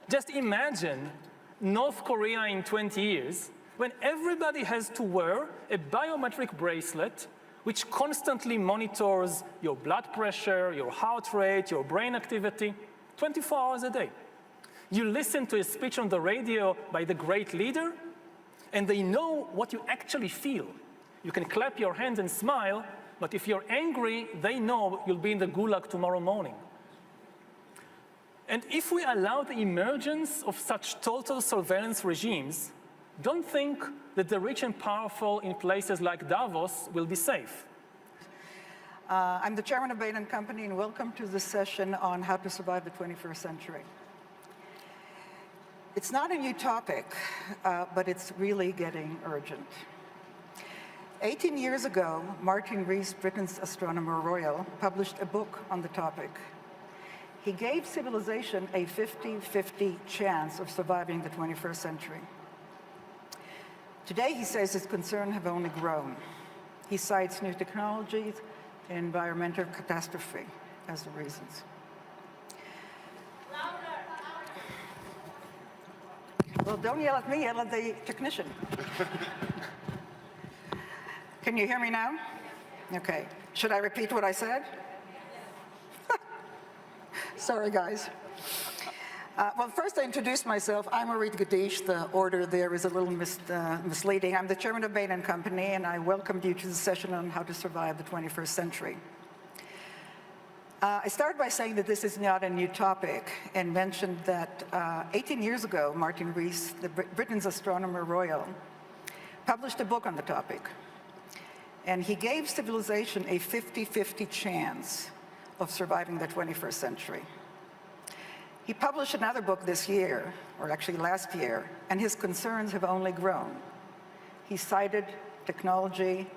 Just imagine North Korea in 20 years when everybody has to wear a biometric bracelet which constantly monitors your blood pressure, your heart rate, your brain activity, 24 hours a day. You listen to a speech on the radio by the great leader, and they know what you actually feel. You can clap your hands and smile, but if you're angry, they know you'll be in the gulag tomorrow morning. And if we allow the emergence of such total surveillance regimes, don't think that the rich and powerful in places like Davos will be safe. I'm the chairman of Bain & Company, and welcome to this session on how to survive the 21st century. It's not a new topic, but it's really getting urgent. 18 years ago, Martin Rees, Britain's astronomer royal, published a book on the topic. He gave civilization a 50-50 chance of surviving the 21st century. Today, he says his concerns have only grown. He cites new technologies and environmental catastrophe as the reasons. Well, don't yell at me, yell at the technician. Can you hear me now? Okay. Should I repeat what I said? Sorry, guys. Well, first I introduce myself. I'm Orit Gadish. The order there is a little misleading. I'm the chairman of Bain & Company, and I welcomed you to the session on how to survive the 21st century. I started by saying that this is not a new topic and mentioned that 18 years ago, Martin Rees, Britain's astronomer royal, published a book on the topic. And he gave civilization a 50-50 chance of surviving the 21st century. He published another book this year, or actually last year, and his concerns have only grown. He cited technology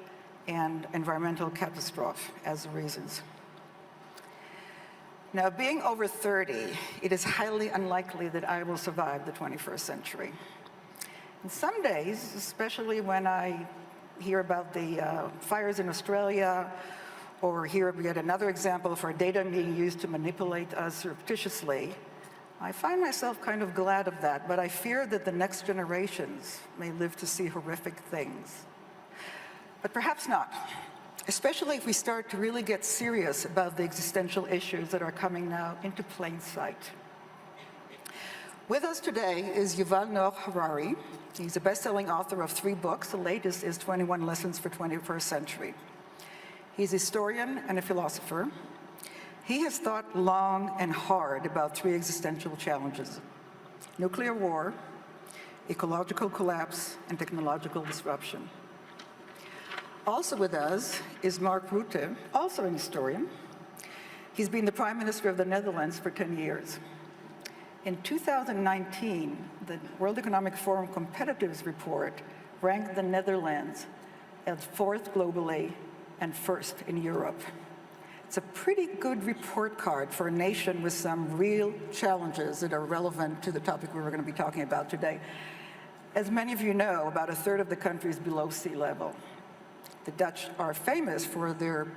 and environmental catastrophe as the reasons. Now, being over 30, it is highly unlikely that I will survive the 21st century. And some days, especially when I hear about the fires in Australia, or hear yet another example of our data being used to manipulate us surreptitiously, I find myself kind of glad of that, but I fear that the next generations may live to see horrific things. But perhaps not, especially if we start to really get serious about the existential issues that are coming now into plain sight. With us today is Yuval Noah Harari. He's a best-selling author of 3 books. The latest is 21 Lessons for 21st Century. He's a historian and a philosopher. He has thought long and hard about 3 existential challenges: nuclear war, ecological collapse, and technological disruption. Also with us is Mark Rutte, also an historian. He's been the Prime Minister of the Netherlands for 10 years. In 2019, the World Economic Forum Competitiveness Report ranked the Netherlands as 4th globally and 1st in Europe. It's a pretty good report card for a nation with some real challenges that are relevant to the topic we were going to be talking about today. As many of you know, about 1/3 of the country is below sea level. The Dutch are famous for their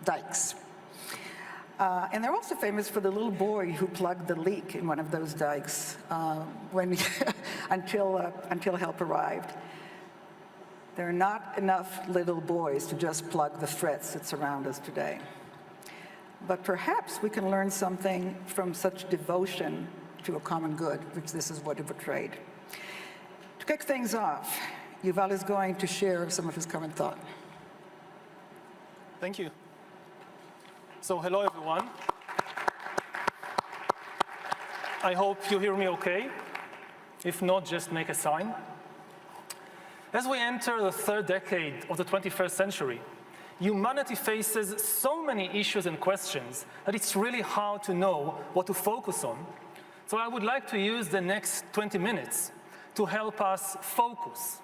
dikes. And they're also famous for the little boy who plugged the leak in one of those dikes until help arrived. There are not enough little boys to just plug the threats that surround us today. But perhaps we can learn something from such devotion to a common good, which this is what it portrayed. To kick things off, Yuval is going to share some of his current thought. Thank you. So hello, everyone. I hope you hear me okay. If not, just make a sign. As we enter the 3rd decade of the 21st century, humanity faces so many issues and questions that it's really hard to know what to focus on. So I would like to use the next 20 minutes to help us focus.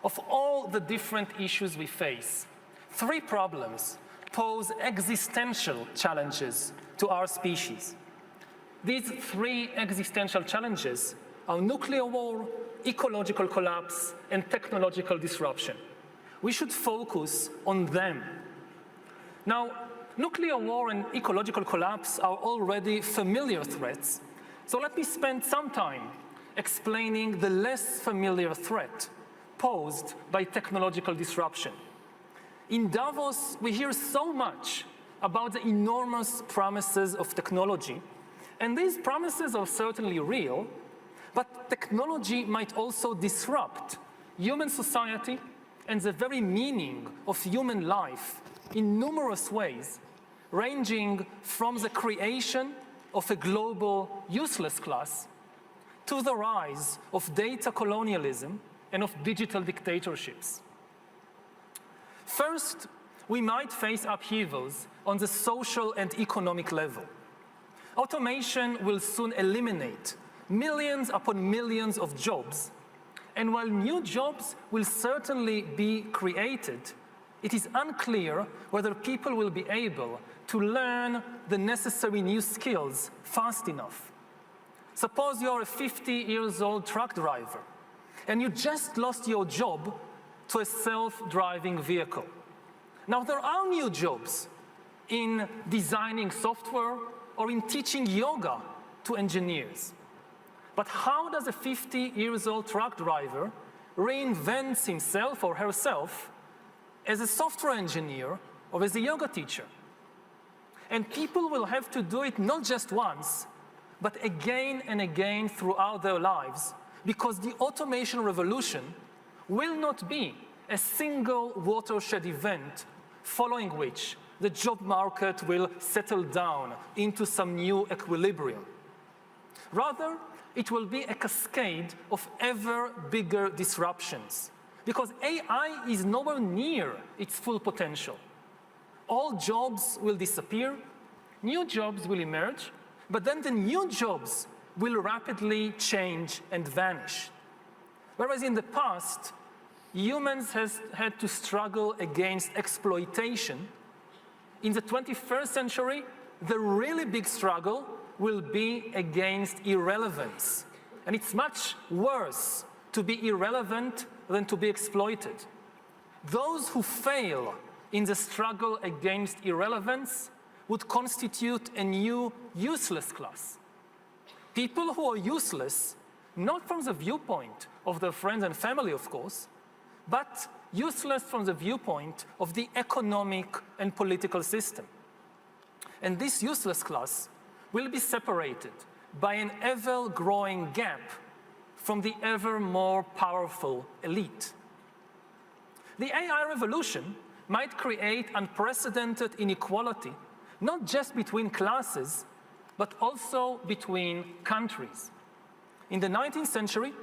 Of all the different issues we face, 3 problems pose existential challenges to our species. These 3 existential challenges are nuclear war, ecological collapse, and technological disruption. We should focus on them. Now, nuclear war and ecological collapse are already familiar threats. So let me spend some time explaining the less familiar threat posed by technological disruption. In Davos, we hear so much about the enormous promises of technology, and these promises are certainly real, but technology might also disrupt human society and the very meaning of human life in numerous ways, ranging from the creation of a global useless class to the rise of data colonialism and of digital dictatorships. First, we might face upheavals on the social and economic level. Automation will soon eliminate millions upon millions of jobs, and while new jobs will certainly be created, it is unclear whether people will be able to learn the necessary new skills fast enough. Suppose you're a 50-year-old truck driver, and you just lost your job to a self-driving vehicle. Now, there are new jobs in designing software or in teaching yoga to engineers. But how does a 50-year-old truck driver reinvent himself or herself as a software engineer or as a yoga teacher? And people will have to do it not just once, but again and again throughout their lives, because the automation revolution will not be a single watershed event following which the job market will settle down into some new equilibrium. Rather, it will be a cascade of ever bigger disruptions, because AI is nowhere near its full potential. All jobs will disappear, new jobs will emerge, but then the new jobs will rapidly change and vanish. Whereas in the past, humans had to struggle against exploitation, in the 21st century, the really big struggle will be against irrelevance. And it's much worse to be irrelevant than to be exploited. Those who fail in the struggle against irrelevance would constitute a new useless class. People who are useless, not from the viewpoint of their friends and family, of course, but useless from the viewpoint of the economic and political system. And this useless class will be separated by an ever-growing gap from the ever more powerful elite. The AI revolution might create unprecedented inequality, not just between classes, but also between countries. In the 19th century,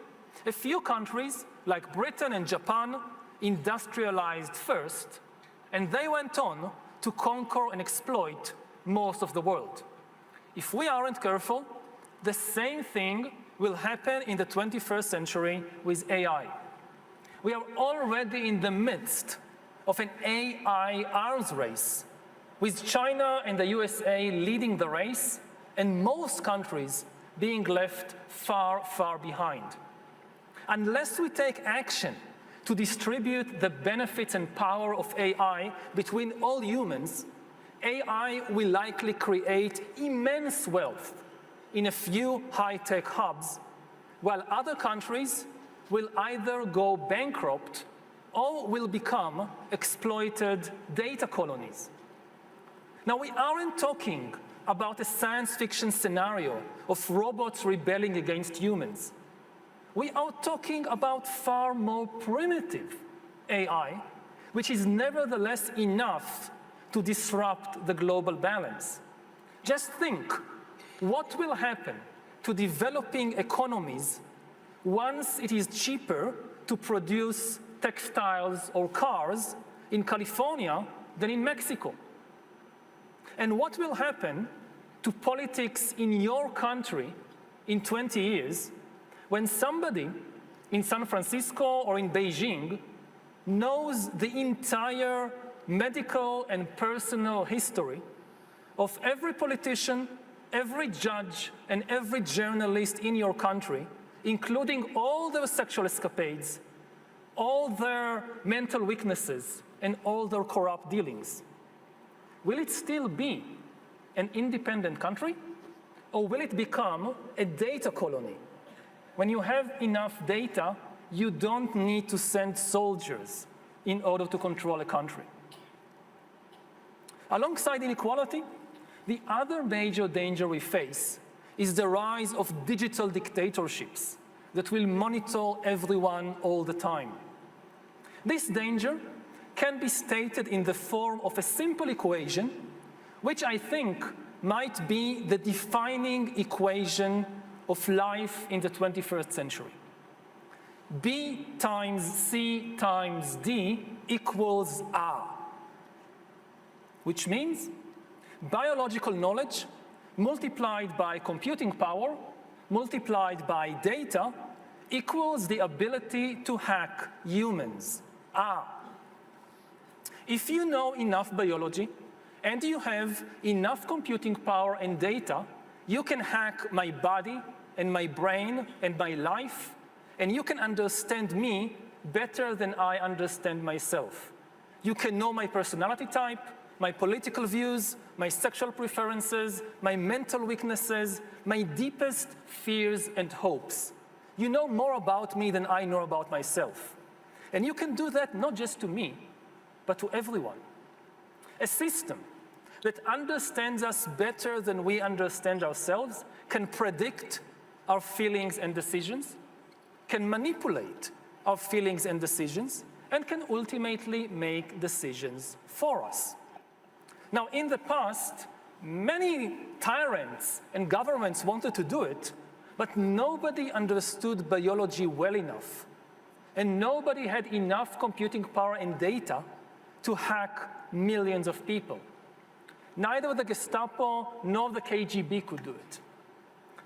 a few countries, like Britain and Japan, industrialized first, and they went on to conquer and exploit most of the world. If we aren't careful, the same thing will happen in the 21st century with AI. We are already in the midst of an AI arms race, with China and the USA leading the race, and most countries being left far, far behind. Unless we take action to distribute the benefits and power of AI between all humans, AI will likely create immense wealth in a few high-tech hubs, while other countries will either go bankrupt or will become exploited data colonies. Now, we aren't talking about a science fiction scenario of robots rebelling against humans. We are talking about far more primitive AI, which is nevertheless enough to disrupt the global balance. Just think, what will happen to developing economies once it is cheaper to produce textiles or cars in California than in Mexico? And what will happen to politics in your country in 20 years when somebody in San Francisco or in Beijing knows the entire medical and personal history of every politician, every judge, and every journalist in your country, including all their sexual escapades, all their mental weaknesses, and all their corrupt dealings? Will it still be an independent country? Or will it become a data colony? When you have enough data, you don't need to send soldiers in order to control a country. Alongside inequality, the other major danger we face is the rise of digital dictatorships that will monitor everyone all the time. This danger can be stated in the form of a simple equation, which I think might be the defining equation of life in the 21st century. B times C times D equals R, which means biological knowledge multiplied by computing power multiplied by data equals the ability to hack humans, R. If you know enough biology and you have enough computing power and data, you can hack my body and my brain and my life, and you can understand me better than I understand myself. You can know my personality type, my political views, my sexual preferences, my mental weaknesses, my deepest fears and hopes. You know more about me than I know about myself. And you can do that not just to me, but to everyone. A system that understands us better than we understand ourselves can predict our feelings and decisions, can manipulate our feelings and decisions, and can ultimately make decisions for us. Now, in the past, many tyrants and governments wanted to do it, but nobody understood biology well enough, and nobody had enough computing power and data to hack millions of people. Neither the Gestapo nor the KGB could do it.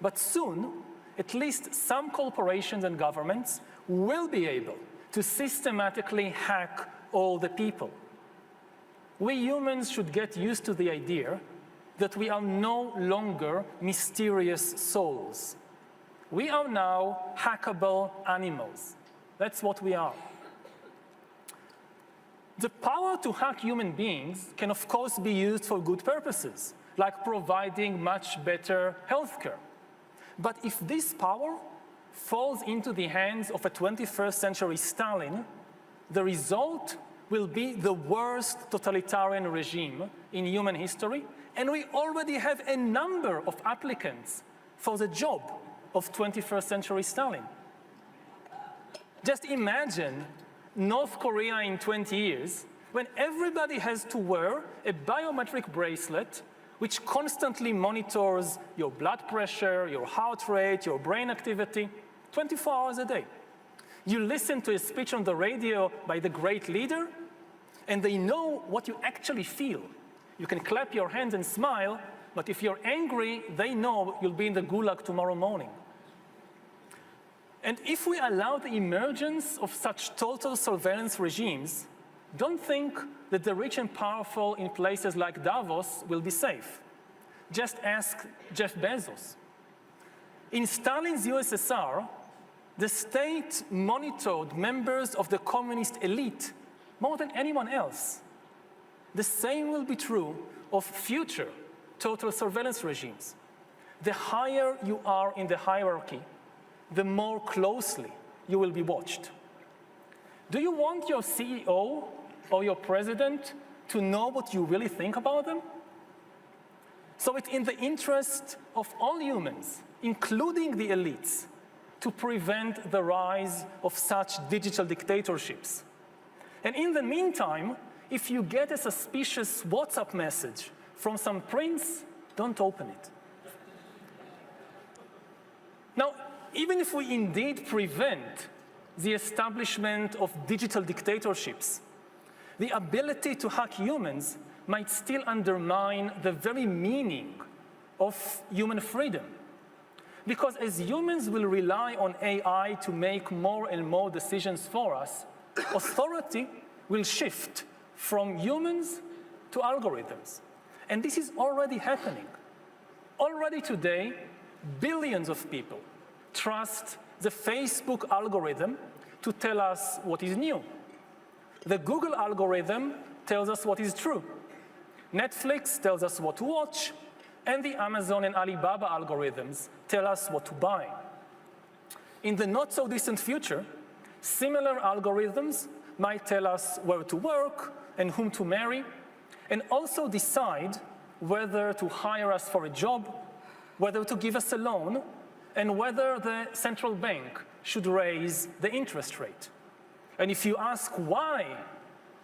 But soon, at least some corporations and governments will be able to systematically hack all the people. We humans should get used to the idea that we are no longer mysterious souls. We are now hackable animals. That's what we are. The power to hack human beings can, of course, be used for good purposes, like providing much better healthcare. But if this power falls into the hands of a 21st century Stalin, the result will be the worst totalitarian regime in human history, and we already have a number of applicants for the job of 21st century Stalin. Just imagine North Korea in 20 years, when everybody has to wear a biometric bracelet which constantly monitors your blood pressure, your heart rate, your brain activity, 24 hours a day. You listen to a speech on the radio by the great leader, and they know what you actually feel. You can clap your hands and smile, but if you're angry, they know you'll be in the gulag tomorrow morning. And if we allow the emergence of such total surveillance regimes, don't think that the rich and powerful in places like Davos will be safe. Just ask Jeff Bezos. In Stalin's USSR, the state monitored members of the communist elite more than anyone else. The same will be true of future total surveillance regimes. The higher you are in the hierarchy, the more closely you will be watched. Do you want your CEO or your president to know what you really think about them? So it's in the interest of all humans, including the elites, to prevent the rise of such digital dictatorships. And in the meantime, if you get a suspicious WhatsApp message from some prince, don't open it. Now, even if we indeed prevent the establishment of digital dictatorships, the ability to hack humans might still undermine the very meaning of human freedom. Because as humans will rely on AI to make more and more decisions for us, authority will shift from humans to algorithms. And this is already happening. Already today, billions of people trust the Facebook algorithm to tell us what is new. The Google algorithm tells us what is true. Netflix tells us what to watch. and the Amazon and Alibaba algorithms tell us what to buy. In the not-so-distant future, similar algorithms might tell us where to work and whom to marry, and also decide whether to hire us for a job, whether to give us a loan, and whether the central bank should raise the interest rate. And if you ask why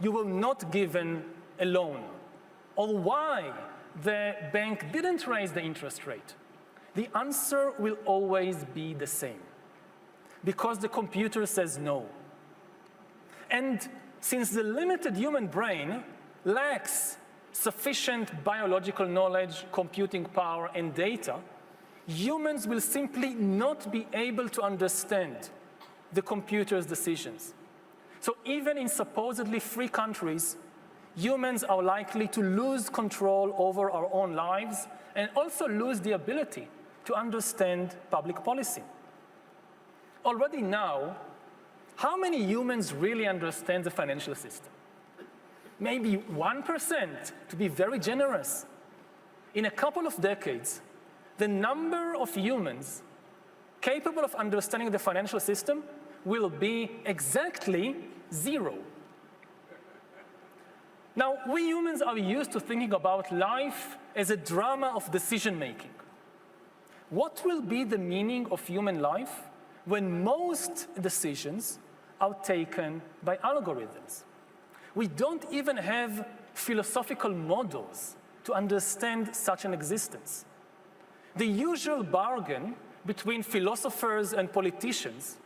you were not given a loan, or why the bank didn't raise the interest rate, the answer will always be the same. Because the computer says no. And since the limited human brain lacks sufficient biological knowledge, computing power, and data, humans will simply not be able to understand the computer's decisions. So even in supposedly free countries, humans are likely to lose control over our own lives and also lose the ability to understand public policy. Already now, how many humans really understand the financial system? Maybe 1%, to be very generous. In a couple of decades, the number of humans capable of understanding the financial system will be exactly 0. Now, we humans are used to thinking about life as a drama of decision-making. What will be the meaning of human life when most decisions are taken by algorithms? We don't even have philosophical models to understand such an existence. The usual bargain between philosophers and politicians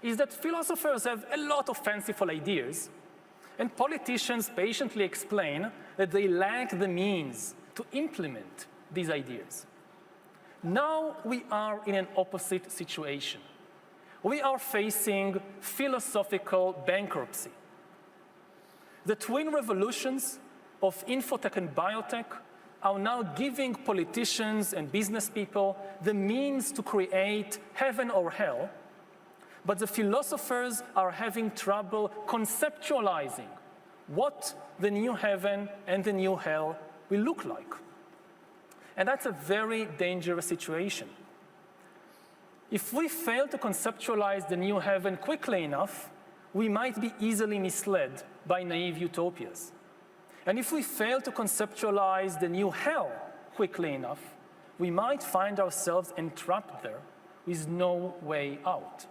is that philosophers have a lot of fanciful ideas, and politicians patiently explain that they lack the means to implement these ideas. Now we are in an opposite situation. We are facing philosophical bankruptcy. The twin revolutions of infotech and biotech are now giving politicians and business people the means to create heaven or hell, but the philosophers are having trouble conceptualizing what the new heaven and the new hell will look like. And that's a very dangerous situation. If we fail to conceptualize the new heaven quickly enough, we might be easily misled by naive utopias. And if we fail to conceptualize the new hell quickly enough, we might find ourselves entrapped there with no way out.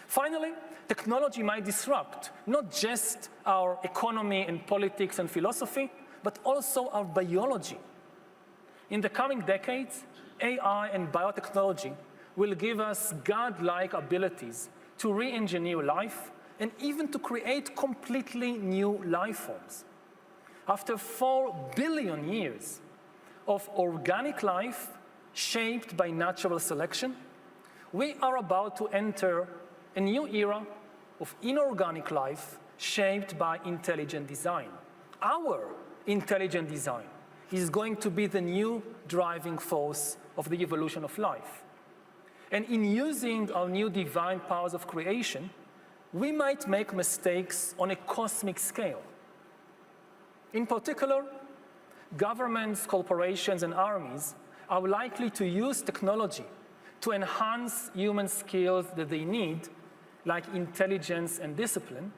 Finally, technology might disrupt not just our economy and politics and philosophy, but also our biology. In the coming decades, AI and biotechnology will give us godlike abilities to re-engineer life and even to create completely new life forms. After 4 billion years of organic life shaped by natural selection, we are about to enter a new era of inorganic life shaped by intelligent design. Our intelligent design is going to be the new driving force of the evolution of life. And in using our new divine powers of creation, we might make mistakes on a cosmic scale. In particular, governments, corporations, and armies are likely to use technology to enhance human skills that they need, like intelligence and discipline,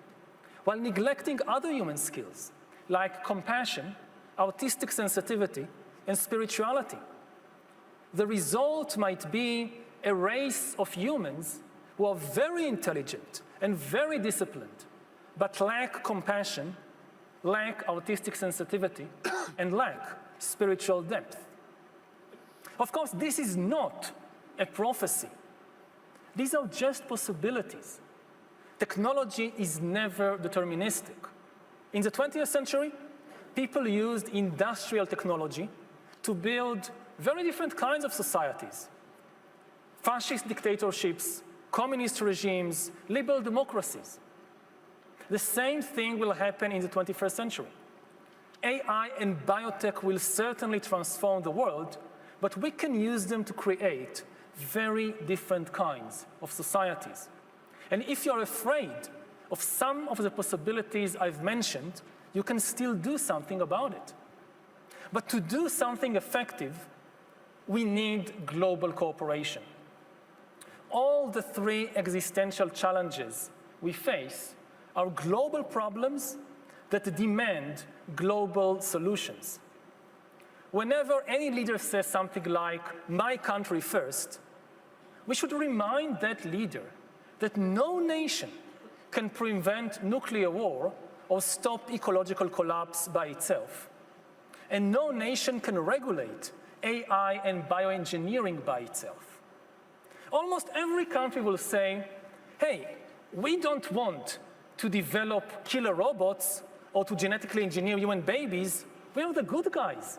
while neglecting other human skills, like compassion, artistic sensitivity, and spirituality. The result might be a race of humans who are very intelligent and very disciplined, but lack compassion, lack artistic sensitivity, and lack spiritual depth. Of course, this is not a prophecy. These are just possibilities. Technology is never deterministic. In the 20th century, people used industrial technology to build very different kinds of societies. Fascist dictatorships, communist regimes, liberal democracies. The same thing will happen in the 21st century. AI and biotech will certainly transform the world, but we can use them to create very different kinds of societies. And if you're afraid of some of the possibilities I've mentioned, you can still do something about it. But to do something effective, we need global cooperation. All the three existential challenges we face are global problems that demand global solutions. Whenever any leader says something like, "My country first," we should remind that leader that no nation can prevent nuclear war or stop ecological collapse by itself. And no nation can regulate AI and bioengineering by itself. Almost every country will say, "Hey, we don't want to develop killer robots or to genetically engineer human babies. We are the good guys.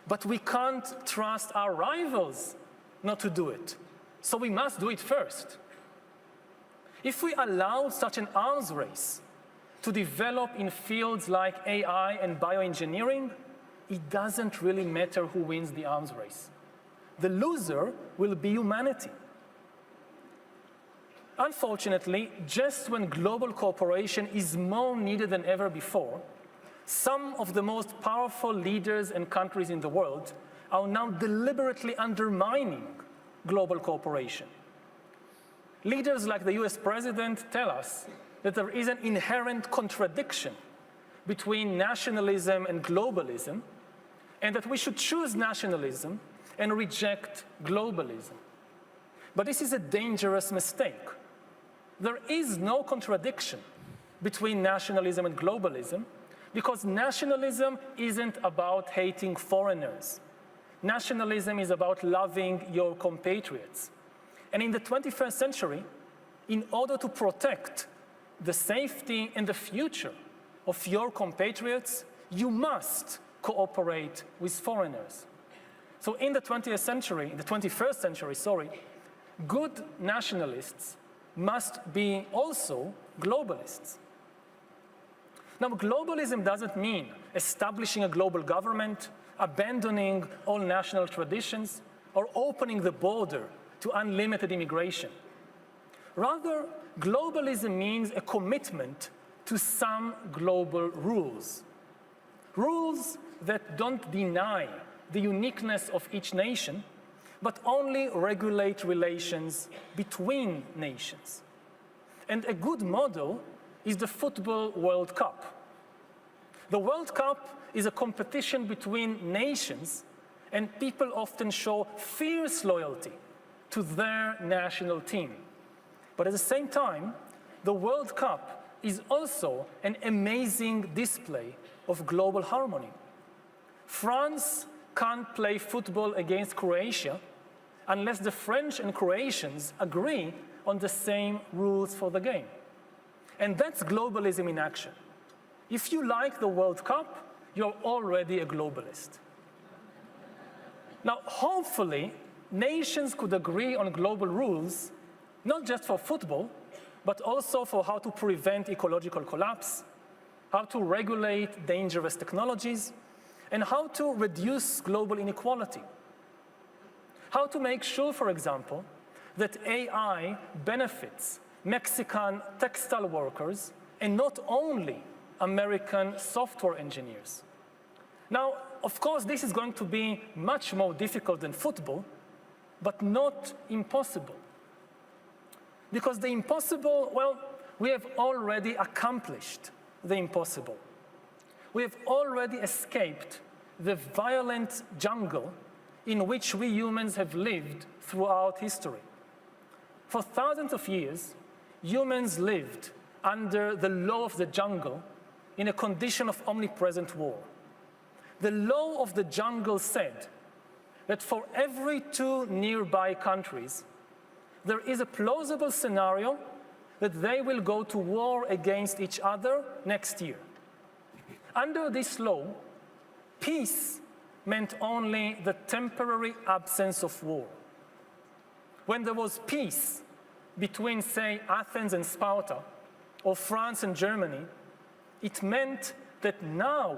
But we can't trust our rivals not to do it. So we must do it first." If we allow such an arms race to develop in fields like AI and bioengineering, it doesn't really matter who wins the arms race. The loser will be humanity. Unfortunately, just when global cooperation is more needed than ever before, some of the most powerful leaders and countries in the world are now deliberately undermining global cooperation. Leaders like the US president tell us that there is an inherent contradiction between nationalism and globalism, and that we should choose nationalism and reject globalism. But this is a dangerous mistake. There is no contradiction between nationalism and globalism, because nationalism isn't about hating foreigners. Nationalism is about loving your compatriots. And in the 21st century, in order to protect the safety and the future of your compatriots, you must cooperate with foreigners. So in the 21st century, good nationalists must be also globalists. Now, globalism doesn't mean establishing a global government, abandoning all national traditions, or opening the border to unlimited immigration. Rather, globalism means a commitment to some global rules. Rules that don't deny the uniqueness of each nation, but only regulate relations between nations. And a good model is the Football World Cup. The World Cup is a competition between nations, and people often show fierce loyalty to their national team. But at the same time, the World Cup is also an amazing display of global harmony. France can't play football against Croatia unless the French and Croatians agree on the same rules for the game. And that's globalism in action. If you like the World Cup, you're already a globalist. Now, hopefully, nations could agree on global rules, not just for football, but also for how to prevent ecological collapse, how to regulate dangerous technologies, and how to reduce global inequality. How to make sure, for example, that AI benefits Mexican textile workers and not only American software engineers. Now, of course, this is going to be much more difficult than football, but not impossible. Because the impossible, well, we have already accomplished the impossible. We have already escaped the violent jungle in which we humans have lived throughout history. For thousands of years, humans lived under the law of the jungle in a condition of omnipresent war. The law of the jungle said that for every 2 nearby countries, there is a plausible scenario that they will go to war against each other next year. Under this law, peace meant only the temporary absence of war. When there was peace between, say, Athens and Sparta, or France and Germany, it meant that now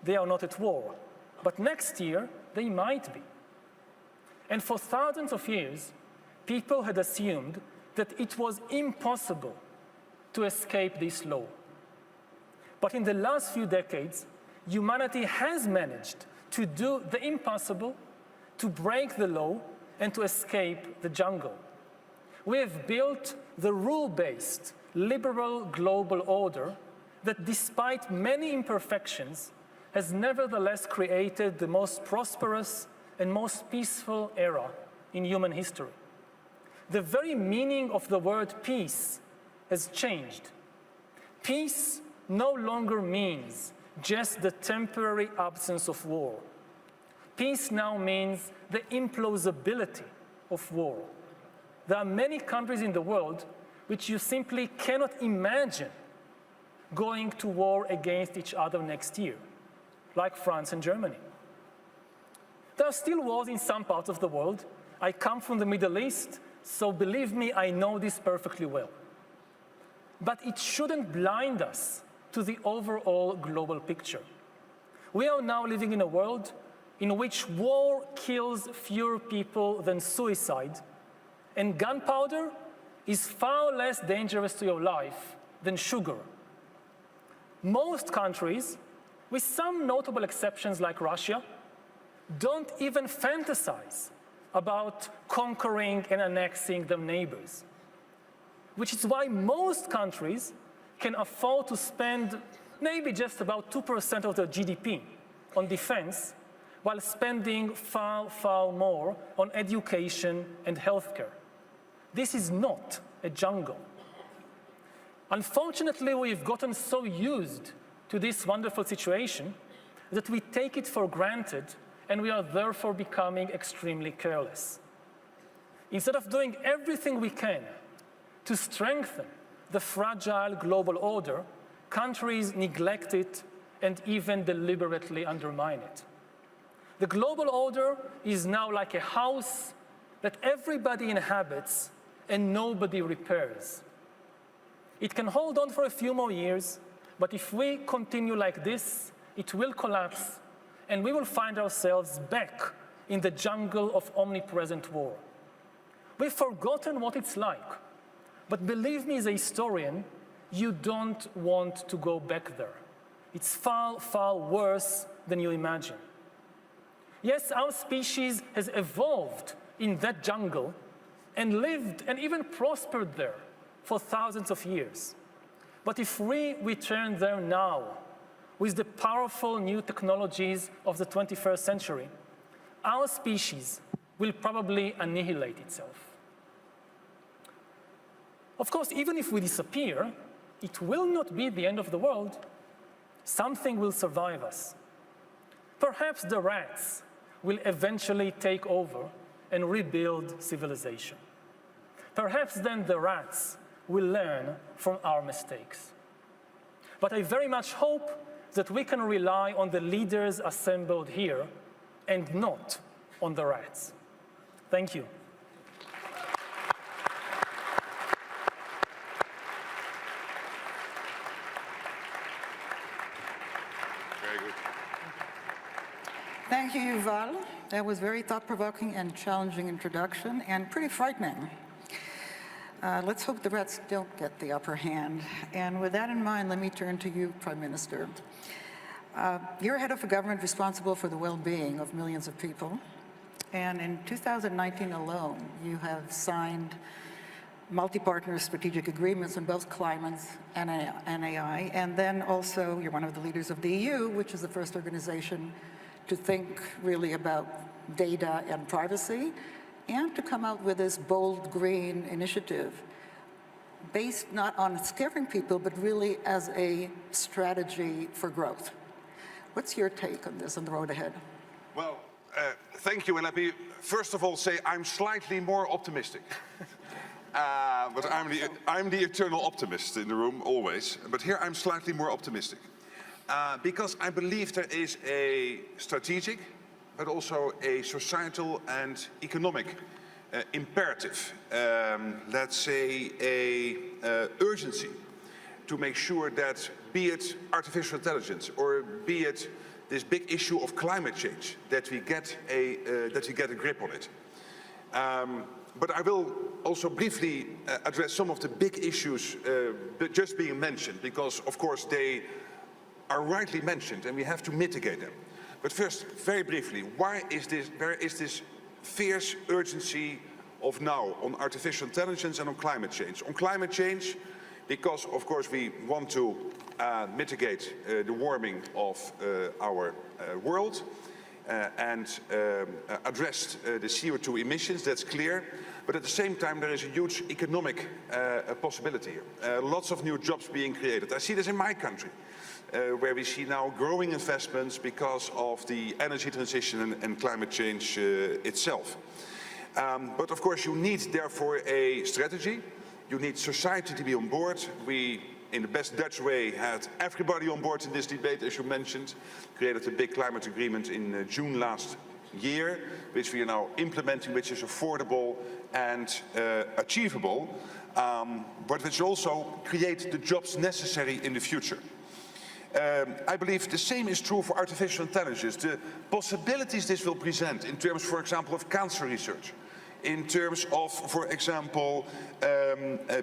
they are not at war, but next year they might be. And for thousands of years, people had assumed that it was impossible to escape this law. But in the last few decades, humanity has managed to do the impossible, to break the law, and to escape the jungle. We have built the rule-based, liberal global order that, despite many imperfections, has nevertheless created the most prosperous and most peaceful era in human history. The very meaning of the word peace has changed. Peace no longer means just the temporary absence of war. Peace now means the implausibility of war. There are many countries in the world which you simply cannot imagine going to war against each other next year, like France and Germany. There are still wars in some parts of the world. I come from the Middle East, so believe me, I know this perfectly well. But it shouldn't blind us to the overall global picture. We are now living in a world in which war kills fewer people than suicide, and gunpowder is far less dangerous to your life than sugar. Most countries, with some notable exceptions like Russia, don't even fantasize about conquering and annexing their neighbors, which is why most countries can afford to spend maybe just about 2% of their GDP on defense, while spending far, far more on education and healthcare. This is not a jungle. Unfortunately, we've gotten so used to this wonderful situation that we take it for granted, and we are therefore becoming extremely careless. Instead of doing everything we can to strengthen the fragile global order, countries neglect it and even deliberately undermine it. The global order is now like a house that everybody inhabits and nobody repairs. It can hold on for a few more years, but if we continue like this, it will collapse, and we will find ourselves back in the jungle of omnipresent war. We've forgotten what it's like, but believe me as a historian, you don't want to go back there. It's far, far worse than you imagine. Yes, our species has evolved in that jungle and lived and even prospered there for thousands of years. But if we return there now, with the powerful new technologies of the 21st century, our species will probably annihilate itself. Of course, even if we disappear, it will not be the end of the world. Something will survive us. Perhaps the rats will eventually take over and rebuild civilization. Perhaps then the rats will learn from our mistakes. But I very much hope that we can rely on the leaders assembled here and not on the rats. Thank you. Very good. Thank you, Yuval. That was very thought-provoking and challenging introduction, and pretty frightening. Let's hope the rats don't get the upper hand. And with that in mind, let me turn to you, Prime Minister. You're head of a government responsible for the well-being of millions of people. And in 2019 alone, you have signed multi-partner strategic agreements on both climate and AI. And then also, you're one of the leaders of the EU, which is the first organization to think really about data and privacy, and to come out with this bold green initiative based not on scaring people, but really as a strategy for growth. What's your take on this on the road ahead? Well, thank you. And let me first of all say I'm slightly more optimistic. But I'm the eternal optimist in the room, always. But here I'm slightly more optimistic. Because I believe there is a strategic, but also a societal and economic imperative, let's say a urgency to make sure that, be it artificial intelligence or be it this big issue of climate change, that we get a grip on it. But I will also briefly address some of the big issues just being mentioned, because of course they are rightly mentioned and we have to mitigate them. But first, very briefly, where is this fierce urgency of now on artificial intelligence and on climate change? On climate change, because of course we want to mitigate the warming of our world and address the CO2 emissions, that's clear. But at the same time, there is a huge economic possibility here. Lots of new jobs being created. I see this in my country, where we see now growing investments because of the energy transition and climate change itself. But of course, you need therefore a strategy. You need society to be on board. We, in the best Dutch way, had everybody on board in this debate, as you mentioned. Created a big climate agreement in June last year, which we are now implementing, which is affordable and achievable, but which also create the jobs necessary in the future. I believe the same is true for artificial intelligence. The possibilities this will present in terms, for example, of cancer research, in terms of, for example,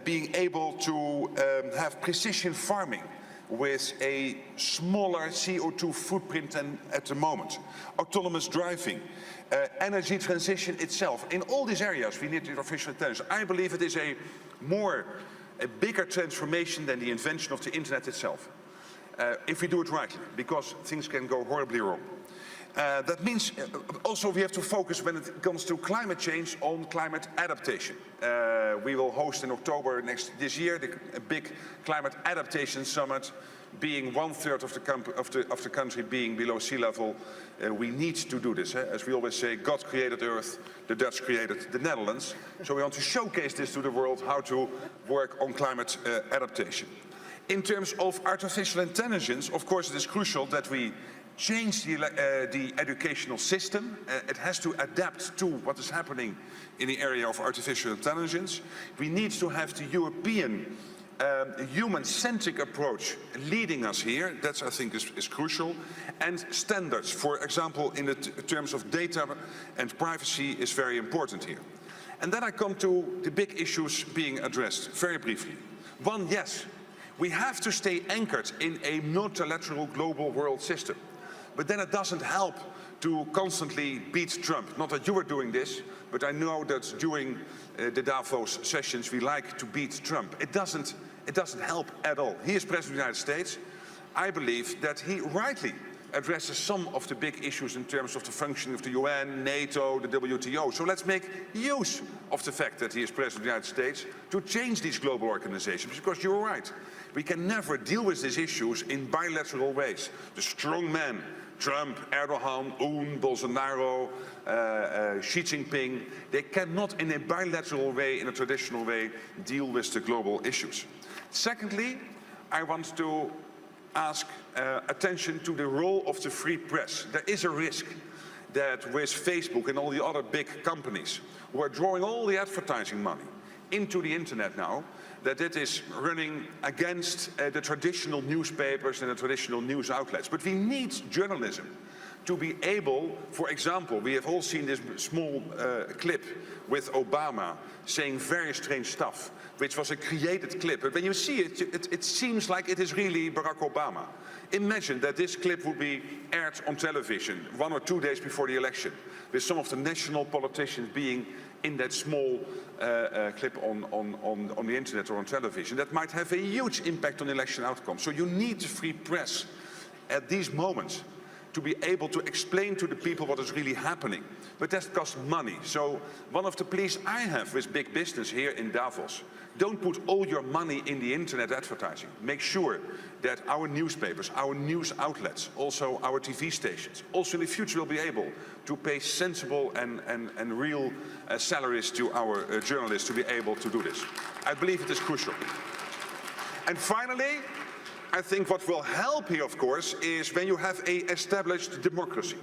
being able to have precision farming with a smaller CO2 footprint than at the moment, autonomous driving, energy transition itself. In all these areas we need artificial intelligence. I believe it is a bigger transformation than the invention of the internet itself. If we do it rightly, because things can go horribly wrong. That means also we have to focus when it comes to climate change on climate adaptation. We will host in October this year a big climate adaptation summit, being 1/3 of the country being below sea level. We need to do this. As we always say, God created Earth, the Dutch created the Netherlands. So we want to showcase this to the world, how to work on climate adaptation. In terms of artificial intelligence, of course it is crucial that we change the educational system. It has to adapt to what is happening in the area of artificial intelligence. We need to have the European human-centric approach leading us here. That, I think, is crucial. And standards, for example, in the terms of data and privacy is very important here. And then I come to the big issues being addressed, very briefly. One, yes, we have to stay anchored in a multilateral global world system. But then it doesn't help to constantly beat Trump. Not that you were doing this, but I know that during the Davos sessions we like to beat Trump. It doesn't help at all. He is President of the United States. I believe that he rightly addresses some of the big issues in terms of the functioning of the UN, NATO, the WTO. So let's make use of the fact that he is President of the United States to change these global organizations, because you're right. We can never deal with these issues in bilateral ways. The strong men, Trump, Erdogan, Bolsonaro, Xi Jinping, they cannot in a bilateral way, in a traditional way, deal with the global issues. Secondly, I want to ask attention to the role of the free press. There is a risk that with Facebook and all the other big companies who are drawing all the advertising money into the internet now, that it is running against the traditional newspapers and the traditional news outlets. But we need journalism to be able, for example, we have all seen this small clip with Obama saying very strange stuff, which was a created clip. But when you see it, it seems like it is really Barack Obama. Imagine that this clip would be aired on television 1 or 2 days before the election, with some of the national politicians being in that small clip on the internet or on television. That might have a huge impact on election outcomes. So you need the free press at these moments to be able to explain to the people what is really happening. But that costs money. So one of the pleas I have with big business here in Davos, don't put all your money in the internet advertising. Make sure that our newspapers, our news outlets, also our TV stations, also in the future will be able to pay sensible and real salaries to our journalists to be able to do this. I believe it is crucial. And finally, I think what will help here, of course, is when you have an established democracy.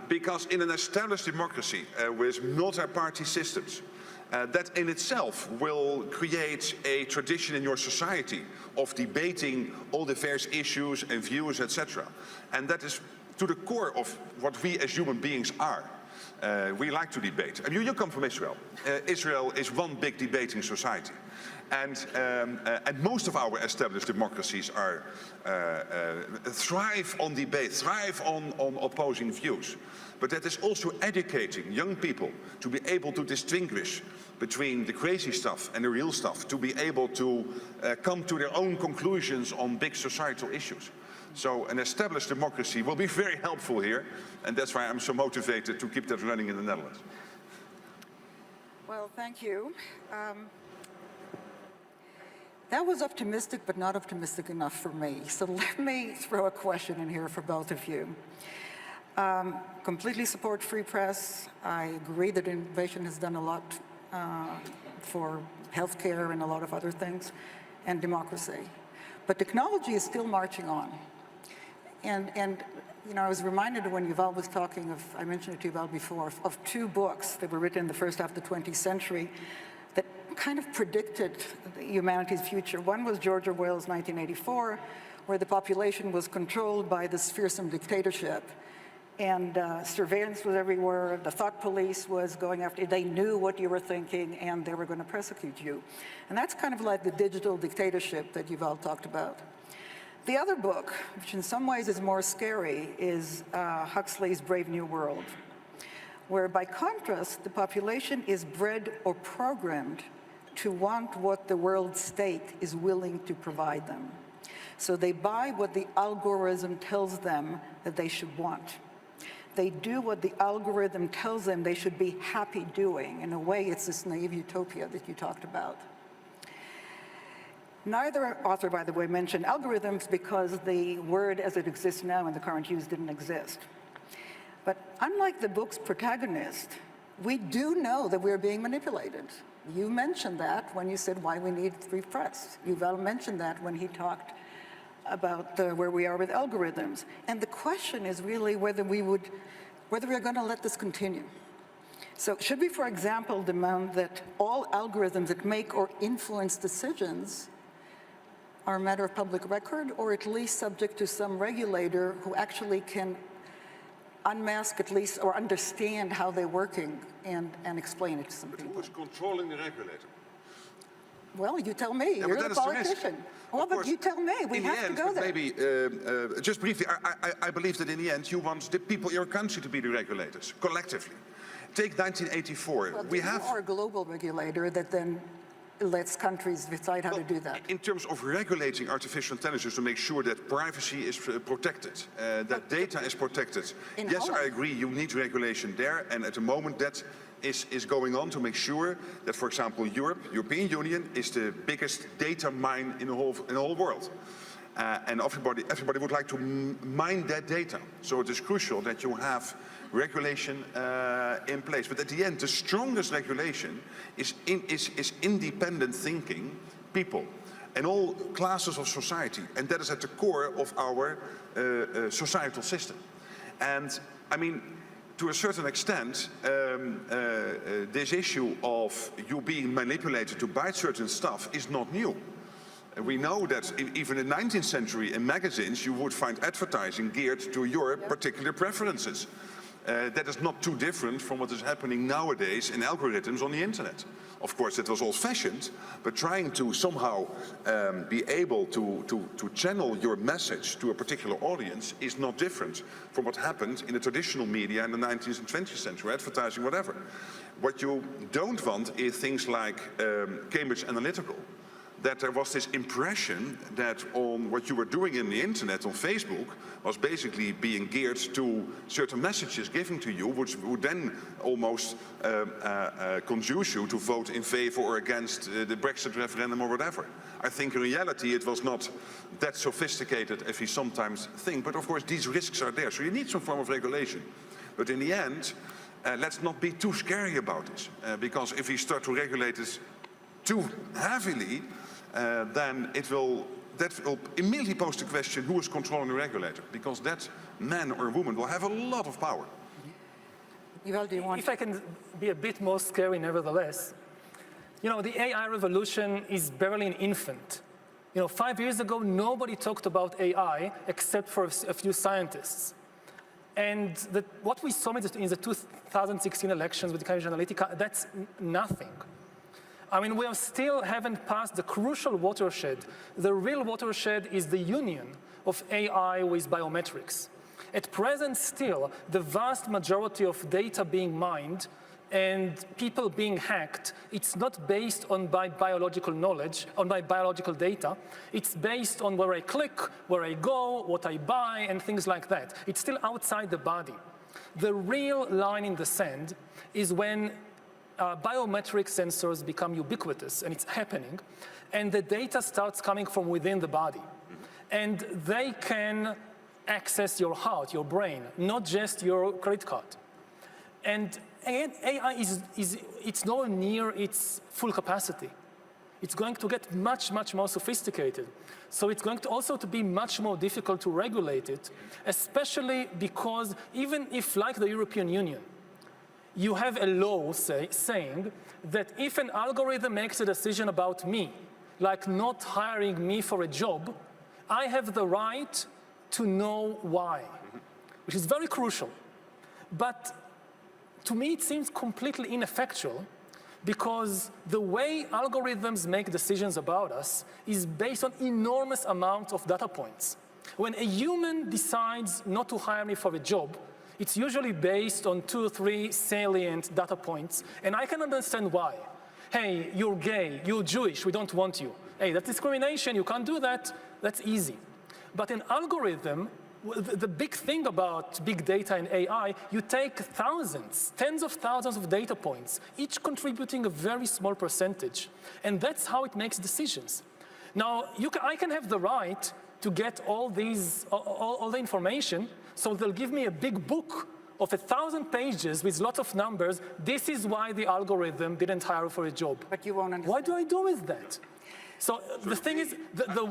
Because in an established democracy with multi-party systems, that in itself will create a tradition in your society of debating all the various issues and views, etc. And that is to the core of what we as human beings are. We like to debate. And you come from Israel. Israel is one big debating society. And most of our established democracies are, thrive on debate, thrive on opposing views. But that is also educating young people to be able to distinguish between the crazy stuff and the real stuff, to be able to come to their own conclusions on big societal issues. So an established democracy will be very helpful here, and that's why I'm so motivated to keep that running in the Netherlands. Well, thank you. That was optimistic, but not optimistic enough for me. So let me throw a question in here for both of you. Completely support free press. I agree that innovation has done a lot for healthcare and a lot of other things, and democracy. But technology is still marching on. And you know, I was reminded when Yuval was talking of, I mentioned it to Yuval before, of two books that were written in the first half of the 20th century that kind of predicted humanity's future. One was George Orwell's 1984, where the population was controlled by this fearsome dictatorship. And surveillance was everywhere. The thought police was going after you. They knew what you were thinking, and they were going to prosecute you. And that's kind of like the digital dictatorship that Yuval talked about. The other book, which in some ways is more scary, is Huxley's Brave New World, where by contrast, the population is bred or programmed to want what the world state is willing to provide them. So they buy what the algorithm tells them that they should want. They do what the algorithm tells them they should be happy doing. In a way, it's this naive utopia that you talked about. Neither author, by the way, mentioned algorithms because the word as it exists now in the current use didn't exist. But unlike the book's protagonist, we do know that we're being manipulated. You mentioned that when you said why we need free press. Yuval mentioned that when he talked about where we are with algorithms. And the question is really whether we're going to let this continue. So should we, for example, demand that all algorithms that make or influence decisions are a matter of public record, or at least subject to some regulator who actually can unmask at least or understand how they're working and explain it to some people? Who is controlling the regulator? Well, you tell me. You're the politician. Well, but you tell me. We have to go there. Maybe, just briefly, I believe that in the end you want the people in your country to be the regulators, collectively. Take 1984. Well, we have our global regulator that then lets countries decide how to do that. In terms of regulating artificial intelligence to make sure that privacy is protected, that data is protected. Yes, I agree, you need regulation there, and at the moment that is going on to make sure that, for example, European Union is the biggest data mine in the whole world. And everybody would like to mine that data. So it is crucial that you have regulation in place. But at the end, the strongest regulation is independent thinking people and all classes of society. And that is at the core of our societal system. And I mean, to a certain extent, this issue of you being manipulated to buy certain stuff is not new. We know that even in the 19th century in magazines you would find advertising geared to your particular preferences. That is not too different from what is happening nowadays in algorithms on the internet. Of course, it was old-fashioned, but trying to somehow be able to channel your message to a particular audience is not different from what happened in the traditional media in the 19th and 20th century, advertising, whatever. What you don't want is things like Cambridge Analytica, that there was this impression that on what you were doing in the internet on Facebook was basically being geared to certain messages given to you, which would then almost conduce you to vote in favor or against the Brexit referendum or whatever. I think in reality it was not that sophisticated as we sometimes think, but of course these risks are there, so you need some form of regulation. But in the end, let's not be too scary about this, because if we start to regulate it too heavily, then that will immediately pose the question, who is controlling the regulator? Because that man or woman will have a lot of power. Yuval, do you want? If I can be a bit more scary nevertheless, you know, the AI revolution is barely an infant. You know, 5 years ago, nobody talked about AI except for a few scientists. And what we saw in the 2016 elections with Cambridge Analytica, that's nothing. I mean, we still haven't passed the crucial watershed. The real watershed is the union of AI with biometrics. At present still, the vast majority of data being mined and people being hacked, it's not based on my biological knowledge, on my biological data. It's based on where I click, where I go, what I buy, and things like that. It's still outside the body. The real line in the sand is when biometric sensors become ubiquitous, and it's happening, and the data starts coming from within the body. And they can access your heart, your brain, not just your credit card. And again, AI it's nowhere near its full capacity. It's going to get much, much more sophisticated. So it's going to also to be much more difficult to regulate it, especially because even if, like the European Union, you have a law saying that if an algorithm makes a decision about me, like not hiring me for a job, I have the right to know why, which is very crucial. But to me, it seems completely ineffectual because the way algorithms make decisions about us is based on enormous amounts of data points. When a human decides not to hire me for a job, it's usually based on 2 or 3 salient data points, and I can understand why. Hey, you're gay, you're Jewish, we don't want you. Hey, that's discrimination, you can't do that, that's easy. But an algorithm, the big thing about big data and AI, you take thousands, tens of thousands of data points, each contributing a very small percentage. And that's how it makes decisions. Now, I can have the right to get all the information, so they'll give me a big book of 1,000 pages with lots of numbers. This is why the algorithm didn't hire for a job. But you won't understand. What do I do with that? So the thing is, the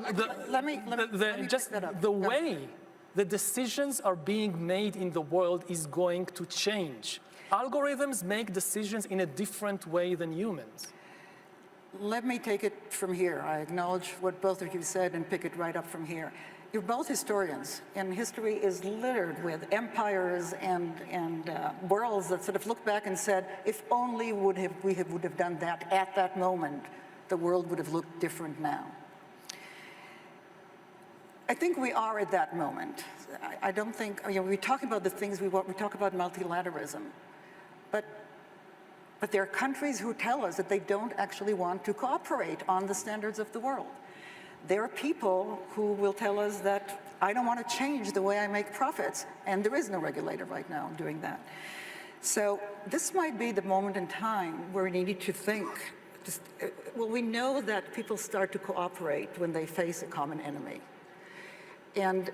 way the decisions are being made in the world is going to change. Algorithms make decisions in a different way than humans. Let me take it from here. I acknowledge what both of you said and pick it right up from here. You're both historians, and history is littered with empires and worlds that sort of look back and said, if only we would have done that at that moment, the world would have looked different now. I think we are at that moment. I don't think, we talk about the things we want, we talk about multilateralism, but there are countries who tell us that they don't actually want to cooperate on the standards of the world. There are people who will tell us that I don't want to change the way I make profits, and there is no regulator right now doing that. So this might be the moment in time where we need to think, well, we know that people start to cooperate when they face a common enemy. And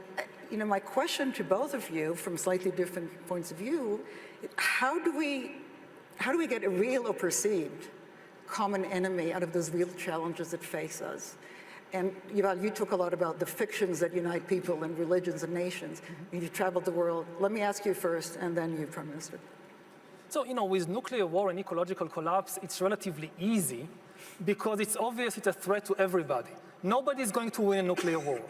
my question to both of you, from slightly different points of view, how do we get a real or perceived common enemy out of those real challenges that face us? And Yuval, you talk a lot about the fictions that unite people and religions and nations. Mm-hmm. You've traveled the world. Let me ask you first, and then you, Prime Minister. So, with nuclear war and ecological collapse, it's relatively easy because it's obvious it's a threat to everybody. Nobody's going to win a nuclear war.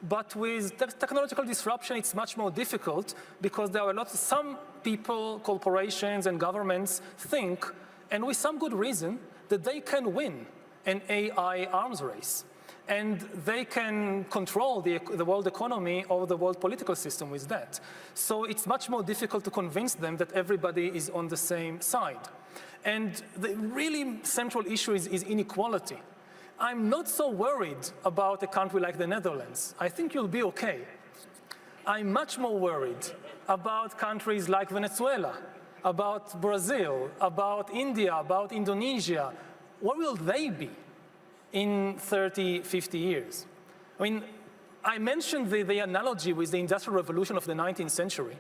But with technological disruption, it's much more difficult because there are some people, corporations, and governments think, and with some good reason, that they can win an AI arms race. And they can control the world economy or the world political system with that. So it's much more difficult to convince them that everybody is on the same side. And the really central issue is inequality. I'm not so worried about a country like the Netherlands. I think you'll be okay. I'm much more worried about countries like Venezuela, about Brazil, about India, about Indonesia. Where will they be in 30, 50 years? I mentioned the analogy with the Industrial Revolution of the 19th century.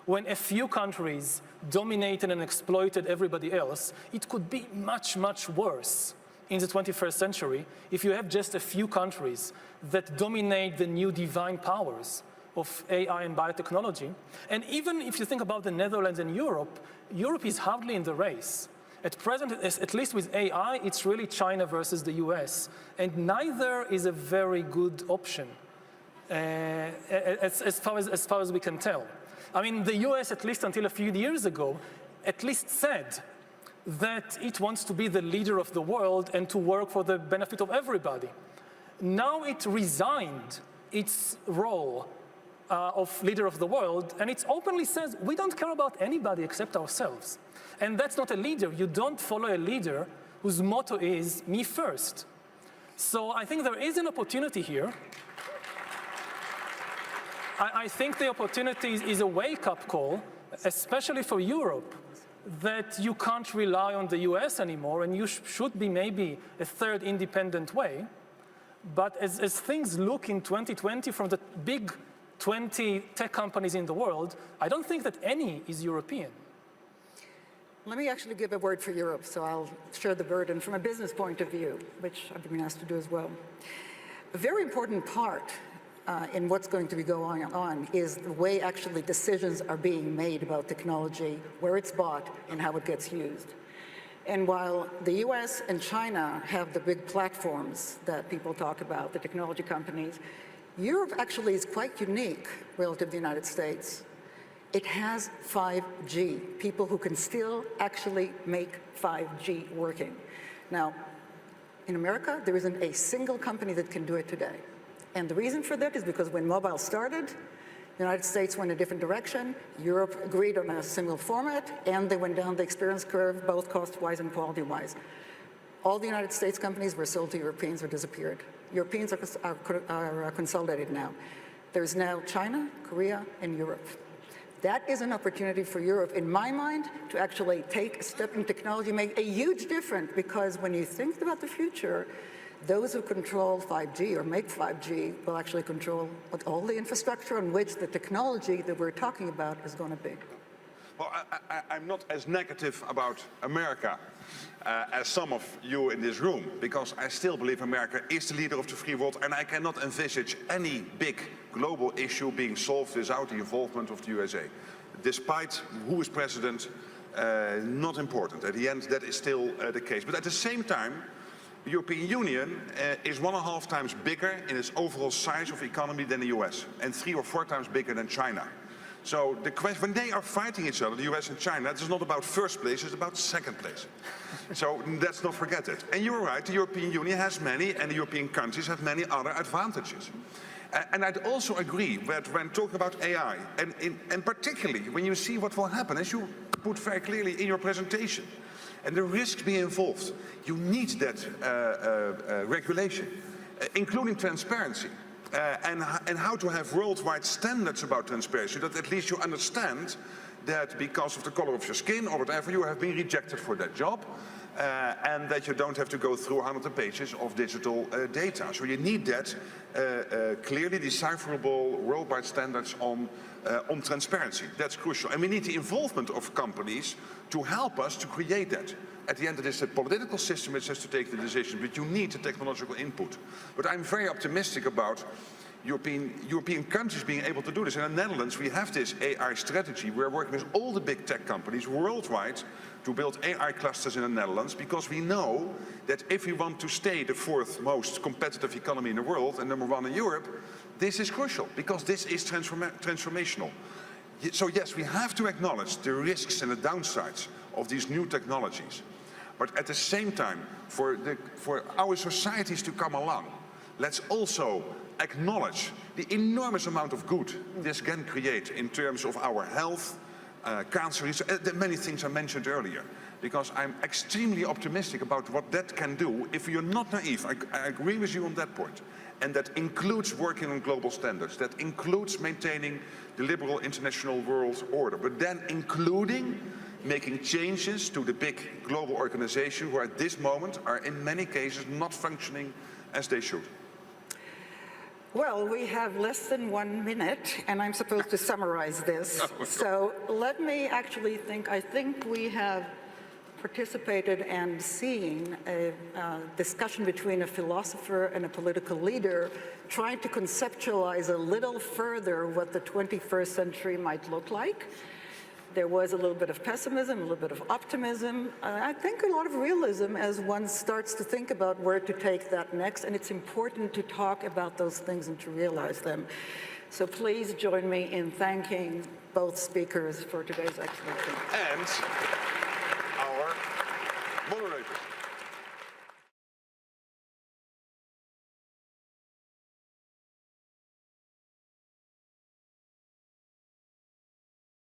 When a few countries dominated and exploited everybody else, it could be much, much worse in the 21st century if you have just a few countries that dominate the new divine powers of AI and biotechnology. And even if you think about the Netherlands and Europe, Europe is hardly in the race. At present, at least with AI, it's really China versus the US. And neither is a very good option as far as we can tell. I mean, the US, at least until a few years ago, at least said that it wants to be the leader of the world and to work for the benefit of everybody. Now it resigned its role of leader of the world, and it openly says, we don't care about anybody except ourselves. And that's not a leader. You don't follow a leader whose motto is, me first. So I think there is an opportunity here. I think the opportunity is a wake-up call, especially for Europe, that you can't rely on the US anymore, and you should be maybe a third independent way. But as things look in 2020 from the big 20 tech companies in the world, I don't think that any is European. Let me actually give a word for Europe, so I'll share the burden from a business point of view, which I've been asked to do as well. A very important part in what's going to be going on is the way actually decisions are being made about technology, where it's bought, and how it gets used. And while the US and China have the big platforms that people talk about, the technology companies, Europe actually is quite unique relative to the United States. It has 5G, people who can still actually make 5G working. Now, in America, there isn't a single company that can do it today. And the reason for that is because when mobile started, the United States went a different direction, Europe agreed on a similar format, and they went down the experience curve, both cost-wise and quality-wise. All the United States companies were sold to Europeans or disappeared. Europeans are consolidated now. There's now China, Korea, and Europe. That is an opportunity for Europe, in my mind, to actually take a step in technology, make a huge difference, because when you think about the future, those who control 5G or make 5G will actually control all the infrastructure on which the technology that we're talking about is going to be. Well, I'm not as negative about America as some of you in this room, because I still believe America is the leader of the free world, and I cannot envisage any big global issue being solved without the involvement of the USA. Despite who is president, not important. At the end, that is still the case. But at the same time, the European Union is 1.5 times bigger in its overall size of economy than the US, and 3 or 4 times bigger than China. So the question, when they are fighting each other, the US and China, it's not about first place, it's about second place. So let's not forget it. And you're right, the European Union has many, and the European countries have many other advantages. And I'd also agree that when talking about AI, and particularly when you see what will happen, as you put very clearly in your presentation, and the risks being involved, you need that regulation, including transparency. And how to have worldwide standards about transparency, that at least you understand that because of the color of your skin or whatever, you have been rejected for that job, and that you don't have to go through 100 pages of digital data. So you need that clearly decipherable worldwide standards on transparency. That's crucial. And we need the involvement of companies to help us to create that. At the end, it is the political system which has to take the decision, but you need the technological input. But I'm very optimistic about European countries being able to do this. In the Netherlands, we have this AI strategy. We're working with all the big tech companies worldwide to build AI clusters in the Netherlands, because we know that if we want to stay the 4th most competitive economy in the world and #1 in Europe, this is crucial, because this is transformational. So yes, we have to acknowledge the risks and the downsides of these new technologies. But at the same time, for our societies to come along, let's also acknowledge the enormous amount of good this can create in terms of our health, cancer research, the many things I mentioned earlier. Because I'm extremely optimistic about what that can do if you're not naive. I agree with you on that point. And that includes working on global standards. That includes maintaining the liberal international world order. But then including making changes to the big global organizations who at this moment are in many cases not functioning as they should. Well, we have less than 1 minute, and I'm supposed to summarize this. So let me actually I think we have participated and seen a discussion between a philosopher and a political leader trying to conceptualize a little further what the 21st century might look like. There was a little bit of pessimism, a little bit of optimism. I think a lot of realism as one starts to think about where to take that next, and it's important to talk about those things and to realize them. So please join me in thanking both speakers for today's excellent. And our moderators.